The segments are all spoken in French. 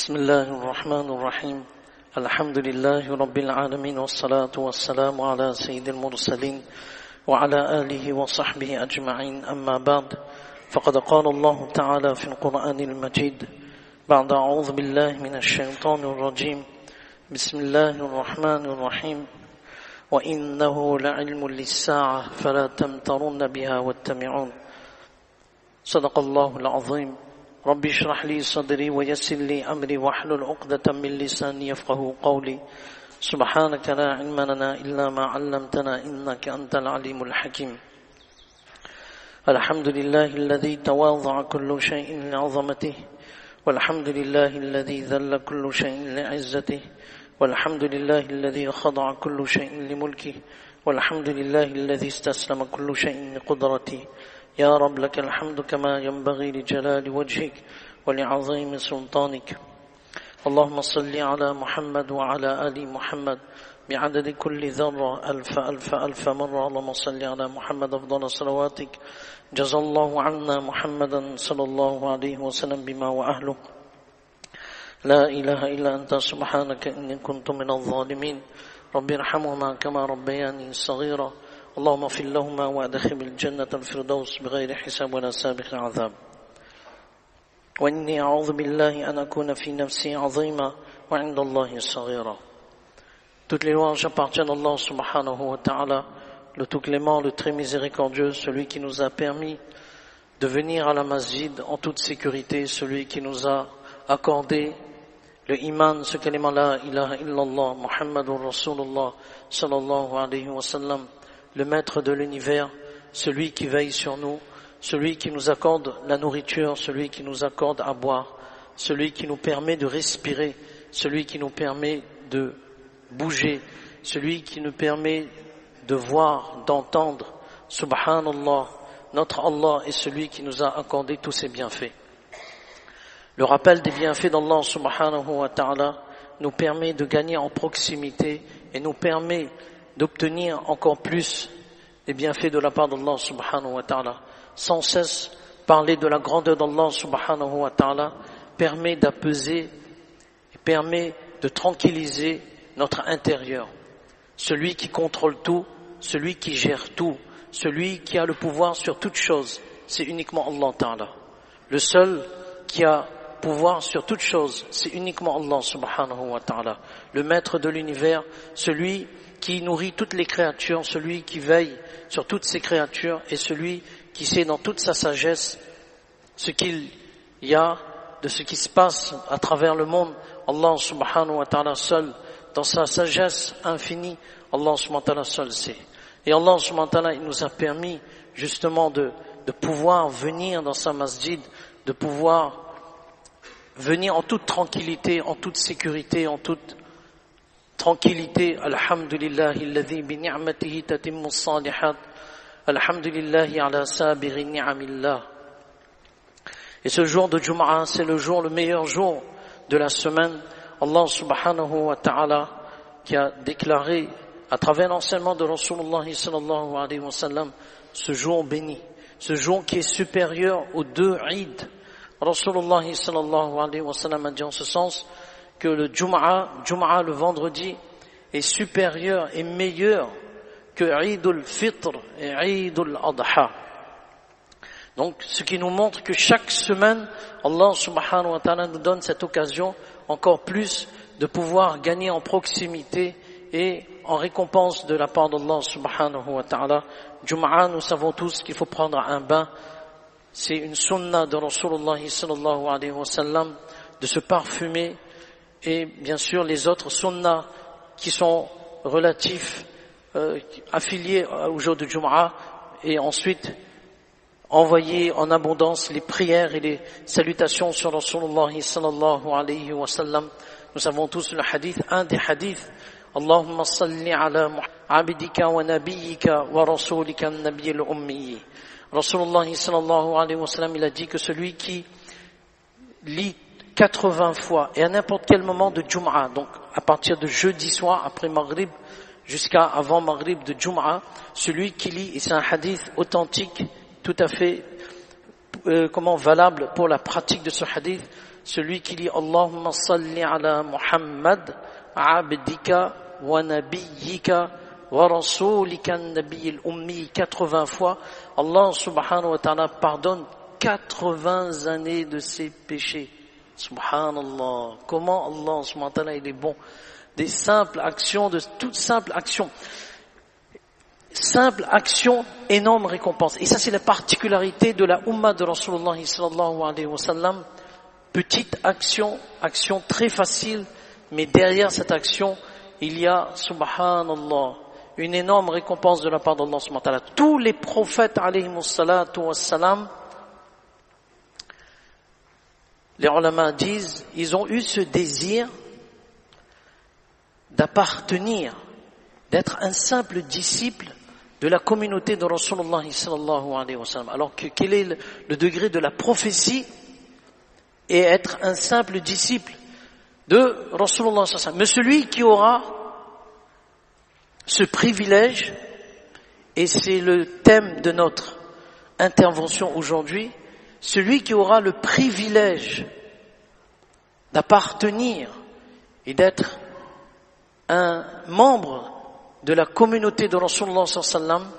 بسم الله الرحمن الرحيم الحمد لله رب العالمين والصلاة والسلام على سيد المرسلين وعلى آله وصحبه أجمعين أما بعد فقد قال الله تعالى في القرآن المجيد بعد أعوذ بالله من الشيطان الرجيم بسم الله الرحمن الرحيم وإنه لعلم للساعة فلا تمترن بها واتبعون صدق الله العظيم رب اشرح لي صدري ويسر لي أمري واحلل عقدة من لساني يفقهوا قولي سبحانك لا علم لنا إلا ما علمتنا إنك أنت العليم الحكيم الحمد لله الذي تواضع كل شيء لعظمته والحمد لله الذي ذل كل شيء لعزته والحمد لله الذي خضع كل شيء لملكه والحمد لله الذي استسلم كل شيء لقدرته يا رب لك الحمد كما ينبغي لجلال وجهك ولعظيم سلطانك اللهم صل على محمد وعلى آل محمد بعدد كل ذرة ألف ألف ألف مرة اللهم صل على محمد أفضل صلواتك جزى الله عنا محمدا صلى الله عليه وسلم بما وأهله لا إله إلا أنت سبحانك إني كنت من الظالمين رب ارحمهما كما ربياني صغيرا اللهم اغفر لهما وادخلهم الجنة الفردوس بغير حساب ولا سابق عذاب وإني أعوذ بالله أن أكون في نفسي عظيما وعند الله صغيرا. Toutes les louanges appartiennent à Allah subhanahu wa ta'ala, le tout clément, le très miséricordieux, celui qui nous a permis de venir à la masjid en toute sécurité, celui qui nous a accordé le iman, ce kalima la ilaha illallah, Muhammadur Rasulullah sallallahu alayhi wa sallam, le maître de l'univers, celui qui veille sur nous, celui qui nous accorde la nourriture, celui qui nous accorde à boire, celui qui nous permet de respirer, celui qui nous permet de bouger, celui qui nous permet de voir, d'entendre. Subhanallah, notre Allah est celui qui nous a accordé tous ces bienfaits. Le rappel des bienfaits d'Allah subhanahu wa ta'ala nous permet de gagner en proximité et nous permet d'obtenir encore plus les bienfaits de la part d'Allah subhanahu wa ta'ala. Sans cesse parler de la grandeur d'Allah subhanahu wa ta'ala permet d'apaiser et permet de tranquilliser notre intérieur. Celui qui contrôle tout, celui qui gère tout, celui qui a le pouvoir sur toute chose, c'est uniquement Allah ta'ala. Le seul qui a pouvoir sur toute chose, c'est uniquement Allah subhanahu wa ta'ala. Le maître de l'univers, celui qui nourrit toutes les créatures, celui qui veille sur toutes ces créatures et celui qui sait dans toute sa sagesse ce qu'il y a de ce qui se passe à travers le monde. Allah subhanahu wa ta'ala seul, dans sa sagesse infinie, Allah subhanahu wa ta'ala seul sait. Et Allah subhanahu wa ta'ala, il nous a permis justement de pouvoir venir dans sa masjid, de pouvoir venir en toute tranquillité, en toute sécurité, en toute tranquillité. Alhamdulillahi alladhi bi ni'matihi tatimmu as-salihat. Alhamdulillahi ala sabiri ni'amillah. Et ce jour de Jum'a, c'est le meilleur jour de la semaine. Allah subhanahu wa ta'ala qui a déclaré à travers l'enseignement de Rasulullah sallallahu alayhi wa sallam ce jour béni, ce jour qui est supérieur aux deux Eid. Rasulullah sallallahu alayhi wa sallam a dit en ce sens que le Jum'a le vendredi est supérieur et meilleur que Eid al-Fitr et Eid al-Adha. Donc ce qui nous montre que chaque semaine Allah subhanahu wa ta'ala nous donne cette occasion encore plus de pouvoir gagner en proximité et en récompense de la part d'Allah subhanahu wa ta'ala. Jum'a, nous savons tous qu'il faut prendre un bain. C'est une sunna de Rasulullah sallallahu alayhi wa sallam de se parfumer et bien sûr les autres sunnas qui sont relatifs, affiliés au jour de Jum'a et ensuite envoyer en abondance les prières et les salutations sur Rasulullah sallallahu alayhi wa sallam. Nous savons tous le hadith, un des hadiths, Allahumma salli ala abdika wa nabiyyika wa rasulika an-nabiyyil ummi. Rasulullah sallallahu alayhi wa sallam, il a dit que celui qui lit 80 fois et à n'importe quel moment de Jum'a, donc à partir de jeudi soir après Maghrib jusqu'à avant Maghrib de Jum'a, celui qui lit, et c'est un hadith authentique, tout à fait valable pour la pratique de ce hadith, celui qui dit Allahumma salli ala Muhammad, abdika wa nabiyyika wa rasulika nabiyil ummi 80 fois, Allah subhanahu wa ta'ala pardonne 80 années de ses péchés. Subhanallah. Comment Allah subhanahu wa ta'ala il est bon. Des simples actions, de toutes simples actions. Simple action, énorme récompense. Et ça, c'est la particularité de la Ummah de Rasulullah sallallahu alayhi wa sallam. Petite action, action très facile, mais derrière cette action, il y a, subhanallah, une énorme récompense de la part d'Allah subhanahu wa ta'ala. Tous les prophètes alayhi wa sallam, les ulama disent, ils ont eu ce désir d'appartenir, d'être un simple disciple de la communauté de Rasulullah sallallahu alayhi wa sallam. Alors quel est le degré de la prophétie et être un simple disciple de Rasulullah sallallahu alayhi wa sallam. Mais celui qui aura ce privilège, et c'est le thème de notre intervention aujourd'hui, celui qui aura le privilège d'appartenir et d'être un membre de la communauté de Rasulullah sallallahu alayhi wa sallam,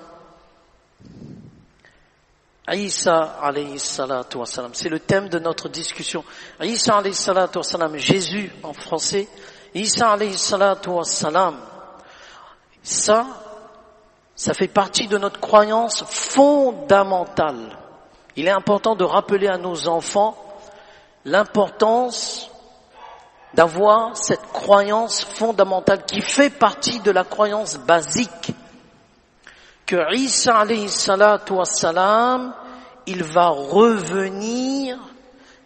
Isa alayhi salatu wa salam. C'est le thème de notre discussion. Isa alayhi salatu wa salam, Jésus en français. Isa alayhi salatu wa salam. Ça fait partie de notre croyance fondamentale. Il est important de rappeler à nos enfants l'importance d'avoir cette croyance fondamentale qui fait partie de la croyance basique que Isa alayhi salatu wassalam, il va revenir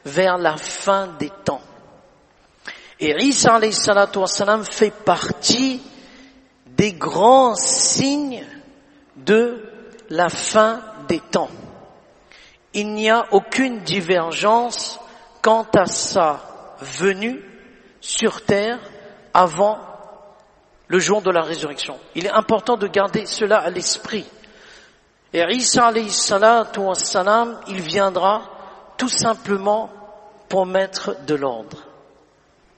vers la fin des temps. Et Isa alayhi salatu wassalam fait partie des grands signes de la fin des temps. Il n'y a aucune divergence quant à sa venue sur terre avant le jour de la résurrection. Il est important de garder cela à l'esprit. Et Isa alayhi salatu wassalam, il viendra tout simplement pour mettre de l'ordre.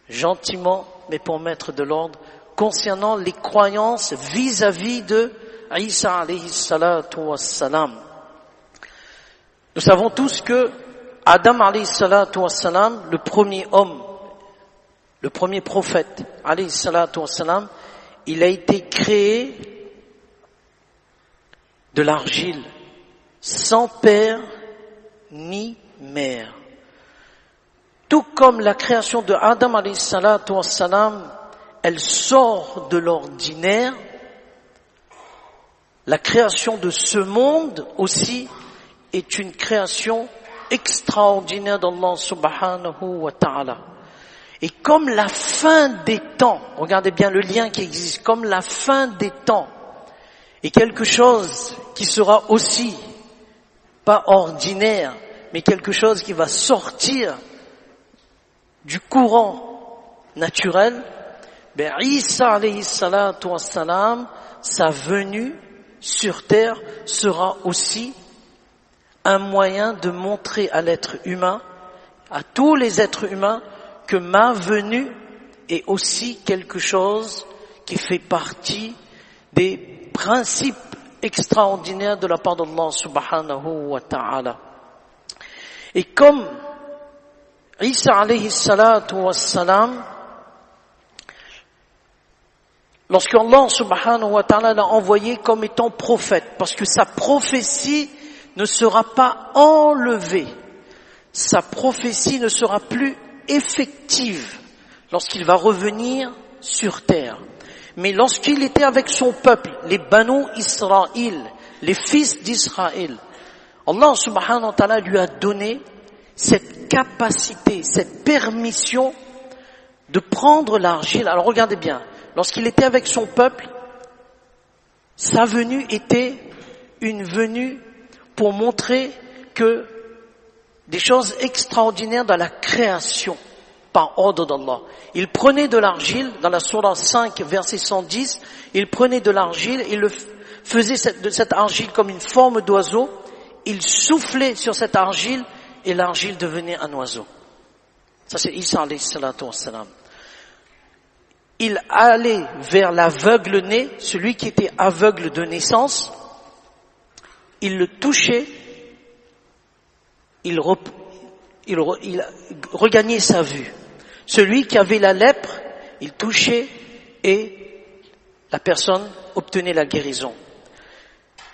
Gentiment, mais pour mettre de l'ordre concernant les croyances vis-à-vis de Isa alayhi salatu wassalam. Nous savons tous que Adam alayhi salatu wassalam, le premier homme, le premier prophète, alayhi salatu wassalam, il a été créé de l'argile, sans père ni mère. Tout comme la création de Adam alayhi salatu wassalam, elle sort de l'ordinaire, la création de ce monde aussi est une création extraordinaire d'Allah subhanahu wa ta'ala. Et comme la fin des temps, regardez bien le lien qui existe, comme la fin des temps est quelque chose qui sera aussi pas ordinaire, mais quelque chose qui va sortir du courant naturel, ben Isa alayhi salatu wassalam, sa venue sur terre sera aussi un moyen de montrer à l'être humain, à tous les êtres humains, que ma venue est aussi quelque chose qui fait partie des principes extraordinaires de la part d'Allah subhanahu wa ta'ala. Et comme Isa alayhi salatu wassalam, lorsque Allah subhanahu wa ta'ala l'a envoyé comme étant prophète, parce que sa prophétie ne sera pas enlevée, sa prophétie ne sera plus effective lorsqu'il va revenir sur terre. Mais lorsqu'il était avec son peuple, les Banu Israël, les fils d'Israël, Allah subhanahu wa ta'ala lui a donné cette capacité, cette permission de prendre l'argile. Alors regardez bien, lorsqu'il était avec son peuple, sa venue était une venue pour montrer que des choses extraordinaires dans la création par ordre d'Allah. Il prenait de l'argile, dans la sourate 5, verset 110, il prenait de l'argile, il le faisait de cette argile comme une forme d'oiseau, il soufflait sur cette argile et l'argile devenait un oiseau. Ça c'est Isa alayhi salatu wassalam. Il allait vers l'aveugle-né, celui qui était aveugle de naissance. Il le touchait, il regagnait sa vue. Celui qui avait la lèpre, il touchait et la personne obtenait la guérison.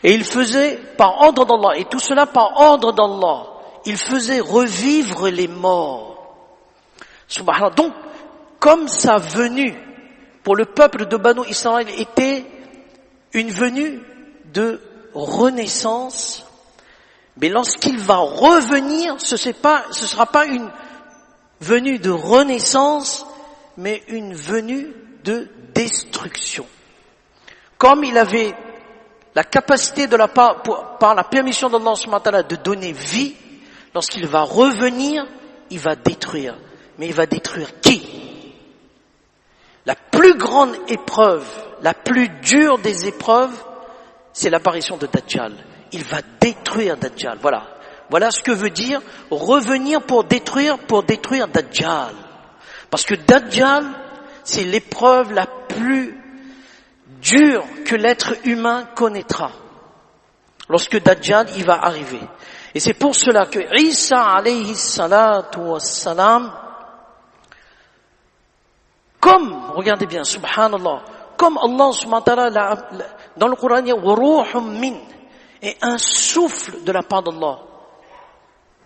Et il faisait par ordre d'Allah, et tout cela par ordre d'Allah, il faisait revivre les morts. Subhanallah. Donc, comme sa venue pour le peuple de Banu Israël était une venue de renaissance, mais lorsqu'il va revenir, ce sera pas une venue de renaissance, mais une venue de destruction. Comme il avait la capacité de par la permission d'Allah subhanahu wa ta'ala de donner vie, lorsqu'il va revenir, il va détruire. Mais il va détruire qui? La plus grande épreuve, la plus dure des épreuves, c'est l'apparition de Dajjal. Il va détruire Dajjal. Voilà ce que veut dire revenir pour détruire Dajjal. Parce que Dajjal, c'est l'épreuve la plus dure que l'être humain connaîtra. Lorsque Dajjal, il va arriver. Et c'est pour cela que Isa alayhi salatu wassalam, regardez bien, subhanallah, comme Allah subhanahu wa ta'ala, dans le Coran, il y a waruhum min, et un souffle de la part d'Allah.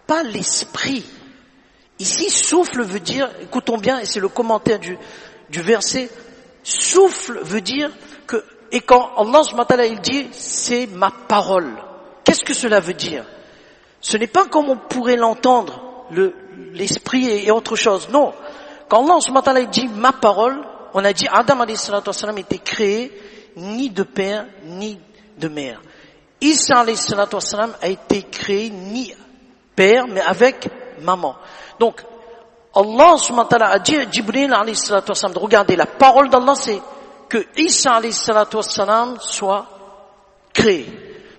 Pas l'esprit. Ici, souffle veut dire, écoutons bien, et c'est le commentaire du verset, souffle veut dire que, et quand Allah subhanahu wa ta'ala il dit, c'est ma parole. Qu'est-ce que cela veut dire? Ce n'est pas comme on pourrait l'entendre, l'esprit et autre chose. Non. Quand Allah subhanahu wa ta'ala il dit ma parole, on a dit Adam alayhi salatu wassalam était créé ni de père ni de mère. Isa alayhi salatu wassalam a été créé ni père mais avec maman. Donc Allah subhanahu wa ta'ala a dit à Jibril alayhi salatu wassalam de regarder la parole d'Allah, c'est que Isa alayhi salatu wassalam soit créé.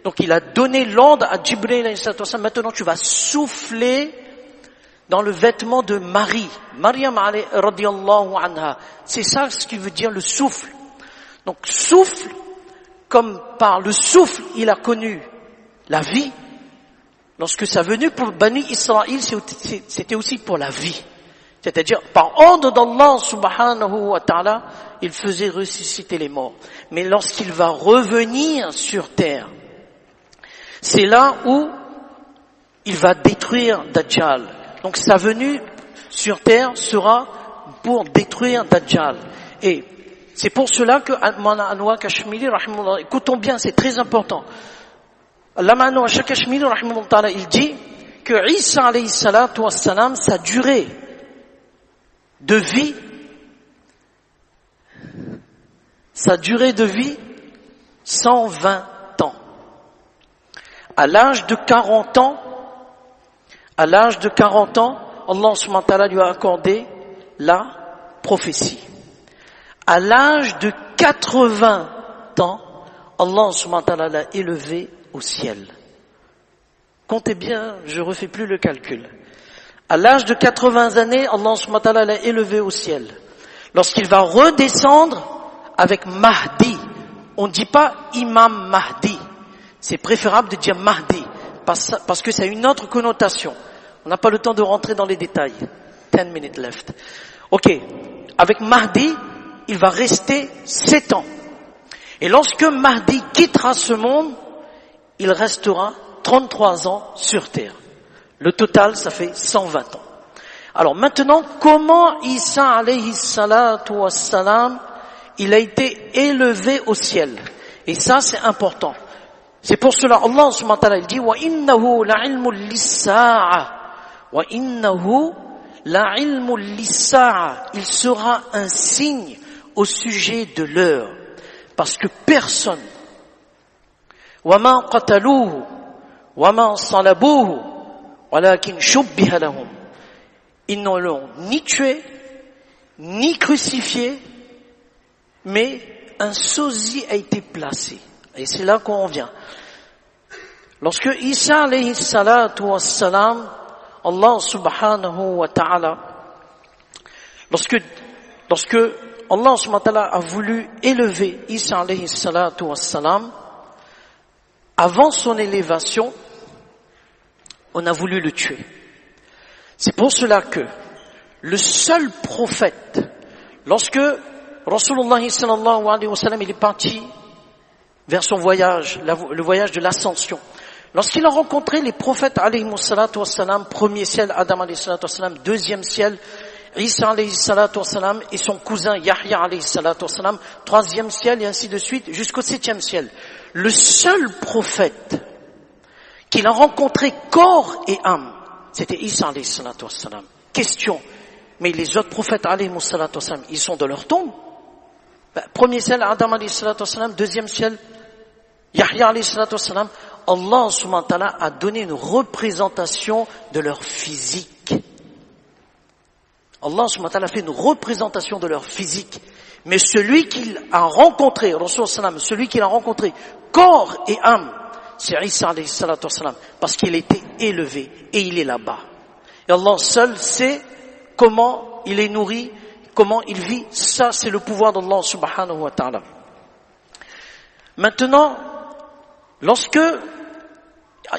Donc il a donné l'ordre à Jibril alayhi salatu wassalam, maintenant tu vas souffler dans le vêtement de Marie, Maryam radiyallahu anha. C'est ça ce qui veut dire le souffle. Donc souffle, comme par le souffle il a connu la vie, lorsque ça venait pour Bani Israël, c'était aussi pour la vie. C'est-à-dire, par ordre d'Allah subhanahu wa ta'ala, il faisait ressusciter les morts. Mais lorsqu'il va revenir sur terre, c'est là où il va détruire Dajjal. Donc sa venue sur terre sera pour détruire Dajjal. Et c'est pour cela que Allama Anwar Kashmiri, rahimahullah, écoutons bien, c'est très important. Allama Anwar Kashmiri, rahimahullah, il dit que Isa alayhi salatu wassalam, sa durée de vie, 120 ans. À l'âge de 40 ans, Allah subhanahu wa ta'ala lui a accordé la prophétie. À l'âge de 80 ans, Allah subhanahu wa ta'ala l'a élevé au ciel. Comptez bien, je ne refais plus le calcul. À l'âge de 80 années, Allah subhanahu wa ta'ala l'a élevé au ciel. Lorsqu'il va redescendre avec Mahdi, on ne dit pas Imam Mahdi. C'est préférable de dire Mahdi, parce que ça a une autre connotation. On n'a pas le temps de rentrer dans les détails. 10 minutes left. Ok. Avec Mahdi, il va rester 7 ans. Et lorsque Mahdi quittera ce monde, il restera 33 ans sur terre. Le total, ça fait 120 ans. Alors maintenant, comment Isa alayhi salatu wassalam, il a été élevé au ciel? Et ça, c'est important. C'est pour cela, Allah subhanahu wa ta'ala, il dit, wa innahu la'ilmun lis-sa'a. Wa innahu la'ilmun lis-sa'a. Il sera un signe au sujet de l'heure. Parce que personne, wa ma qataluhu, wa ma salabuhu, walakin shubbiha lahum. Ils ne l'ont ni tué, ni crucifié, mais un sosie a été placé. Et c'est là qu'on vient. Lorsque Isa alayhi salatu wassalam, Allah subhanahu wa ta'ala, lorsque Allah subhanahu wa ta'ala a voulu élever Isa alayhi salatu wassalam, avant son élévation, on a voulu le tuer. C'est pour cela que le seul prophète, lorsque Rasulullah sallallahu alayhi wa sallam il est parti vers son voyage, le voyage de l'ascension, lorsqu'il a rencontré les prophètes alayhi salatu wassalam, premier ciel Adam alayhi salatu wassalam, deuxième ciel Isa alayhi salatu wassalam et son cousin Yahya alayhi salatu wassalam, troisième ciel et ainsi de suite jusqu'au septième ciel. Le seul prophète qu'il a rencontré corps et âme, c'était Isa alayhi salatu wassalam. Question, mais les autres prophètes alayhi salatu wassalam, ils sont de leur tombe. Premier ciel Adam alayhi salatu wassalam, deuxième ciel Yahya alayhi salatu wassalam. Allah subhanahu wa ta'ala a donné une représentation de leur physique. Allah subhanahu wa ta'ala a fait une représentation de leur physique. Mais celui qu'il a rencontré, Rasul sallam, celui qu'il a rencontré, corps et âme, c'est Isa alayhi salatu wassalam, parce qu'il était élevé et il est là-bas. Et Allah seul sait comment il est nourri, comment il vit. Ça, c'est le pouvoir d'Allah subhanahu wa ta'ala. Maintenant, lorsque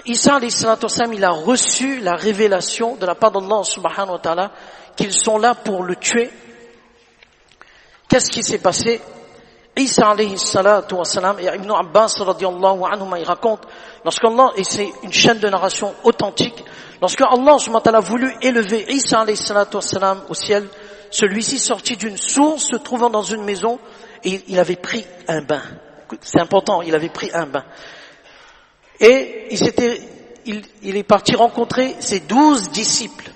Isa alayhi salatu wassalam, il a reçu la révélation de la part d'Allah subhanahu wa ta'ala qu'ils sont là pour le tuer, qu'est-ce qui s'est passé? Isa alayhi salatu wassalam et Ibn Abbas radiyallahu anhuma, il raconte, lorsqu'Allah, et c'est une chaîne de narration authentique, lorsque Allah subhanahu wa ta'ala a voulu élever Isa alayhi salatu wassalam au ciel, celui-ci sorti d'une source se trouvant dans une maison et il avait pris un bain. C'est important, il avait pris un bain. Et il est parti rencontrer ses 12 disciples.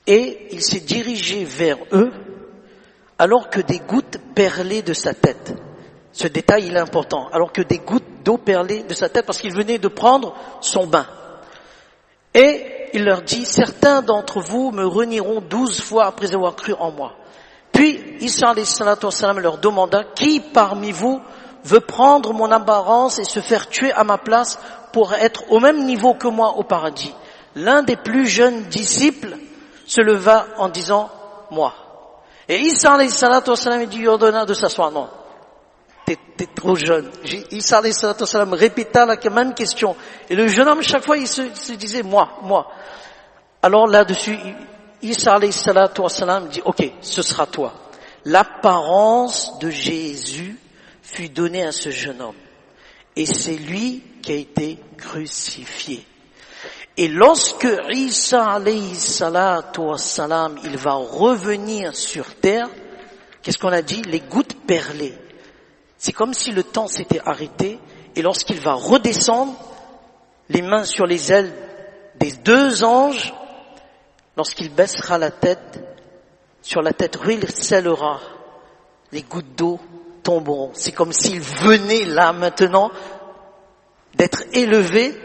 Et il s'est dirigé vers eux alors que des gouttes perlaient de sa tête. Ce détail, il est important. Alors que des gouttes d'eau perlaient de sa tête parce qu'il venait de prendre son bain. Et il leur dit, certains d'entre vous me renieront 12 fois après avoir cru en moi. Puis, Isa alayhi salatu wassalam leur demanda, qui parmi vous veut prendre mon apparence et se faire tuer à ma place pour être au même niveau que moi au paradis? L'un des plus jeunes disciples se leva en disant, moi. Et Isa alayhi salatu wassalam, il dit, ordonna de s'asseoir. Non, t'es trop jeune. Isa alayhi salatu wassalam répéta la même question. Et le jeune homme, chaque fois, il se disait, moi. Alors là-dessus, Isa alayhi salatu wassalam dit, ok, ce sera toi. L'apparence de Jésus fut donnée à ce jeune homme. Et c'est lui qui a été crucifié. Et lorsque Isa alayhi salatu wassalam, il va revenir sur terre, qu'est-ce qu'on a dit? Les gouttes perlaient. C'est comme si le temps s'était arrêté, et lorsqu'il va redescendre, les mains sur les ailes des 2 anges, lorsqu'il baissera la tête, sur la tête ruissellera, les gouttes d'eau tomberont. C'est comme s'il venait là maintenant d'être élevé,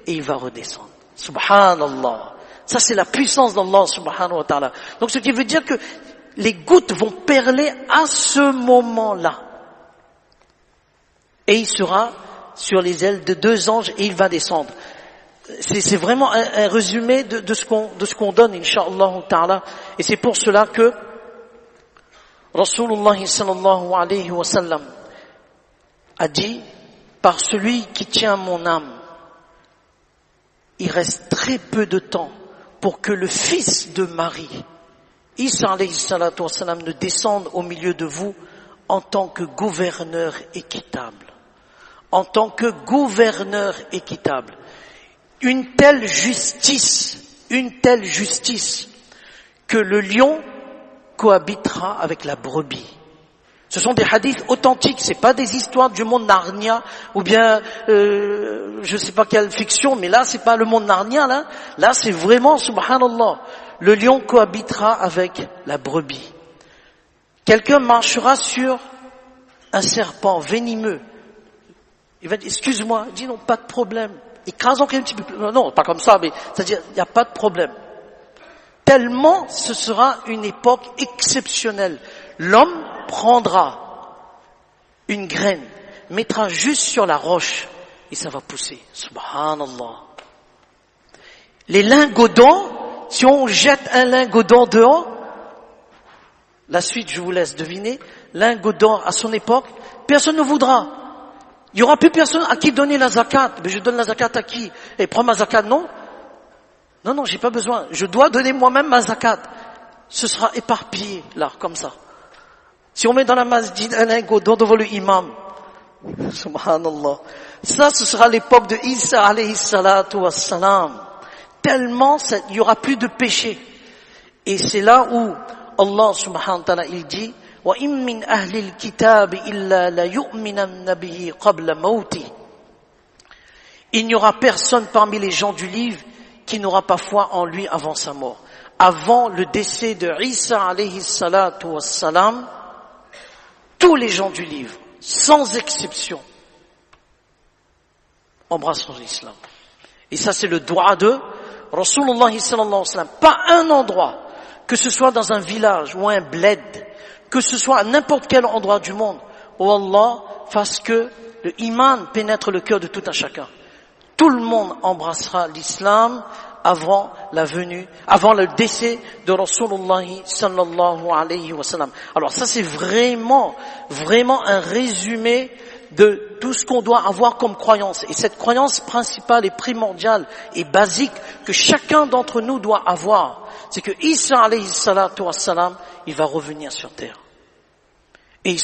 et il va redescendre. Subhanallah. Ça, c'est la puissance d'Allah subhanahu wa ta'ala. Donc, ce qui veut dire que les gouttes vont perler à ce moment-là. Et il sera sur les ailes de 2 anges et il va descendre. C'est vraiment un résumé de ce qu'on donne, incha'Allah ta'ala. Et c'est pour cela que Rasulullah sallallahu alayhi wa sallam a dit, par celui qui tient mon âme, il reste très peu de temps pour que le fils de Marie, Isa alayhi salatu wassalam, ne descende au milieu de vous en tant que gouverneur équitable. En tant que gouverneur équitable. Une telle justice, que le lion cohabitera avec la brebis. Ce sont des hadiths authentiques, c'est pas des histoires du monde Narnia ou bien je sais pas quelle fiction, mais là c'est pas le monde Narnia là c'est vraiment subhanallah. Le lion cohabitera avec la brebis. Quelqu'un marchera sur un serpent venimeux. Il va dire excuse-moi, il dit non, pas de problème. Écrasons un petit peu plus. Non, pas comme ça, mais c'est-à-dire il n'y a pas de problème. Tellement ce sera une époque exceptionnelle. L'homme prendra une graine, mettra juste sur la roche et ça va pousser. Subhanallah. Les lingots d'or, si on jette un lingot d'or dehors, La suite, je vous laisse deviner. Lingot d'or à son époque, personne ne voudra. Il n'y aura plus personne à qui donner la zakat. Mais je donne la zakat à qui? Et prends ma zakat, non? Non, j'ai pas besoin. Je dois donner moi-même ma zakat. Ce sera éparpillé, là, comme ça. Si on met dans la masjid un lingot d'or devant le imam, subhanallah, ça, ce sera l'époque de Isa alayhi salatu wassalam. Tellement, il n'y aura plus de péché. Et c'est là où Allah subhanahu wa ta'ala, il dit, وَإِن مِّنْ أَهْلِ الْكِتَابِ إِلَّا لَيُؤْمِنَنَّ بِهِ قَبْلَ مَوْتِهِ. Il n'y aura personne parmi les gens du livre qui n'aura pas foi en lui avant sa mort. Avant le décès de Isa alayhi salatu wassalam, tous les gens du livre, sans exception, embrasseront l'islam. Et ça, c'est le droit de Rasulullah sallallahu alayhi wa sallam. Pas un endroit, que ce soit dans un village ou un bled, que ce soit à n'importe quel endroit du monde, où Allah fasse que le iman pénètre le cœur de tout un chacun. Tout le monde embrassera l'islam avant la venue, avant le décès de Rasulullah sallallahu alayhi wa sallam. Alors ça, c'est vraiment un résumé de tout ce qu'on doit avoir comme croyance. Et cette croyance principale et primordiale et basique que chacun d'entre nous doit avoir, c'est que Isa alayhi salatu wassalam, il va revenir sur terre. Et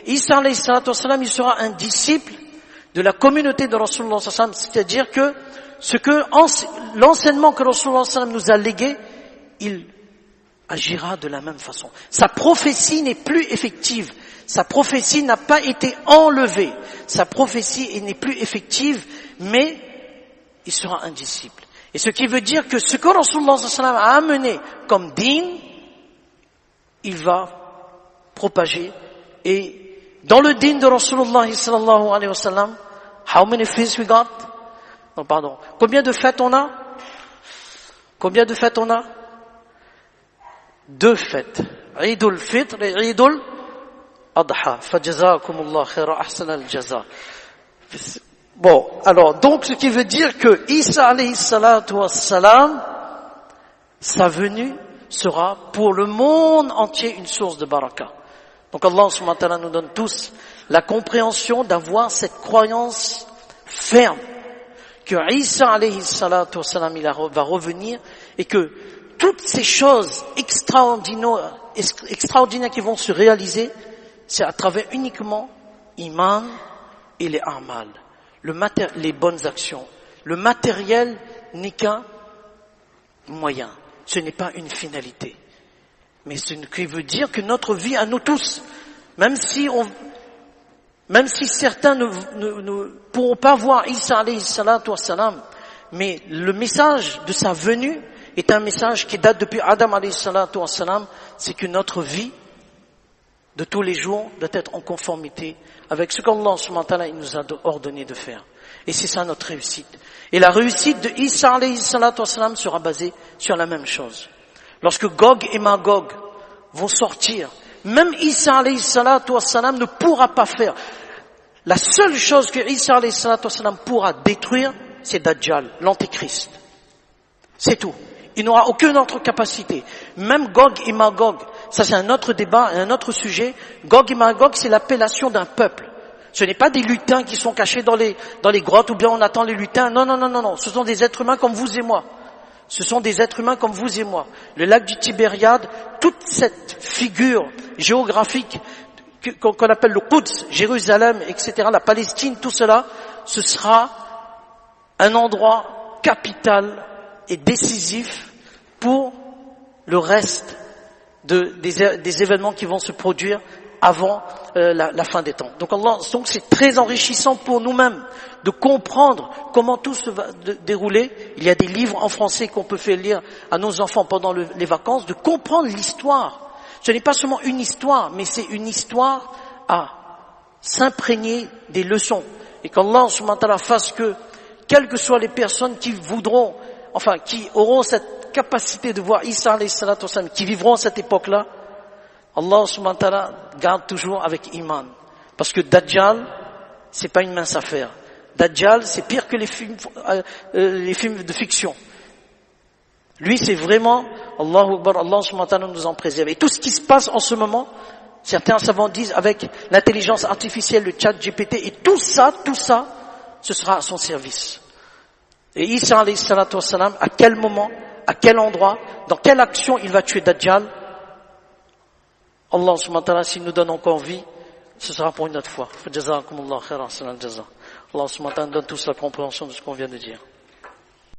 Isa alayhi salatu wassalam, il sera un disciple de la communauté de Rasulullah sallallahu alayhi wa sallam, c'est-à-dire que l'enseignement que Rasulullah sallallahu alayhi wa sallam nous a légué, il agira de la même façon. Sa prophétie n'est plus effective. Sa prophétie n'a pas été enlevée. Sa prophétie n'est plus effective, mais il sera un disciple. Et ce qui veut dire que ce que Rasulullah sallallahu alayhi wa sallam a amené comme din, il va propager. Et dans le din de Rasulullah sallallahu alayhi wa sallam, how many feasts we got? Non, pardon. Combien de fêtes on a? Deux fêtes. Eidul Fitr et Eidul Adha. Fajazakumullah khaira ahsan al-jaza. Bon, alors, donc, ce qui veut dire que Isa alayhi salatu wassalam, sa venue sera pour le monde entier une source de baraka. Donc Allah subhanahu wa ta'ala nous donne tous la compréhension d'avoir cette croyance ferme que Isa alayhi salatu wassalam, il va revenir et que toutes ces choses extraordinaires qui vont se réaliser, c'est à travers uniquement iman et les a'mal, les bonnes actions. Le matériel n'est qu'un moyen, ce n'est pas une finalité. Mais ce qui veut dire que notre vie à nous tous, même si certains ne pourront pas voir Isa alayhi salatu wassalam, mais le message de sa venue est un message qui date depuis Adam alayhi salatu wassalam, c'est que notre vie de tous les jours doit être en conformité avec ce qu'Allah subhanahu wa ta'ala nous a ordonné de faire. Et c'est ça notre réussite. Et la réussite de Isa alayhi salatu wassalam sera basée sur la même chose. Lorsque Gog et Magog vont sortir, même Isa alayhi salatu wassalam ne pourra pas faire. La seule chose que Isa alayhi salatu wassalam pourra détruire, c'est Dajjal, l'antéchrist. C'est tout. Il n'aura aucune autre capacité. Même Gog et Magog, ça c'est un autre débat, un autre sujet. Gog et Magog, c'est l'appellation d'un peuple. Ce n'est pas des lutins qui sont cachés dans les grottes ou bien on attend les lutins. Non. Ce sont des êtres humains comme vous et moi. Ce sont des êtres humains comme vous et moi. Le lac du Tibériade, toute cette figure géographique qu'on appelle le Quds, Jérusalem, etc., la Palestine, tout cela, ce sera un endroit capital et décisif pour le reste des événements qui vont se produire avant la fin des temps. Donc c'est très enrichissant pour nous-mêmes de comprendre comment tout se va dérouler. Il y a des livres en français qu'on peut faire lire à nos enfants pendant les vacances, de comprendre l'histoire. Ce n'est pas seulement une histoire, mais c'est une histoire à s'imprégner des leçons. Et qu'Allah subhanahu wa ta'ala fasse que, quelles que soient les personnes qui auront cette capacité de voir Isa alayhi salatu wassalam, qui vivront à cette époque-là, Allah subhanahu wa ta'ala garde toujours avec iman. Parce que Dajjal, c'est pas une mince affaire. Dajjal, c'est pire que les films de fiction. Lui, c'est vraiment Allahu Akbar, Allah subhanahu wa ta'ala nous en préserve. Et tout ce qui se passe en ce moment, certains savants disent avec l'intelligence artificielle, le chat GPT, et tout ça, ce sera à son service. Et Isa alayhi salatu wassalam, à quel moment, à quel endroit, dans quelle action il va tuer Dajjal, Allah subhanahu wa ta'ala, s'il nous donne encore vie, ce sera pour une autre fois. Jazakumullah khairan, salam jaza. Allah subhanahu wa ta'ala donne tous la compréhension de ce qu'on vient de dire.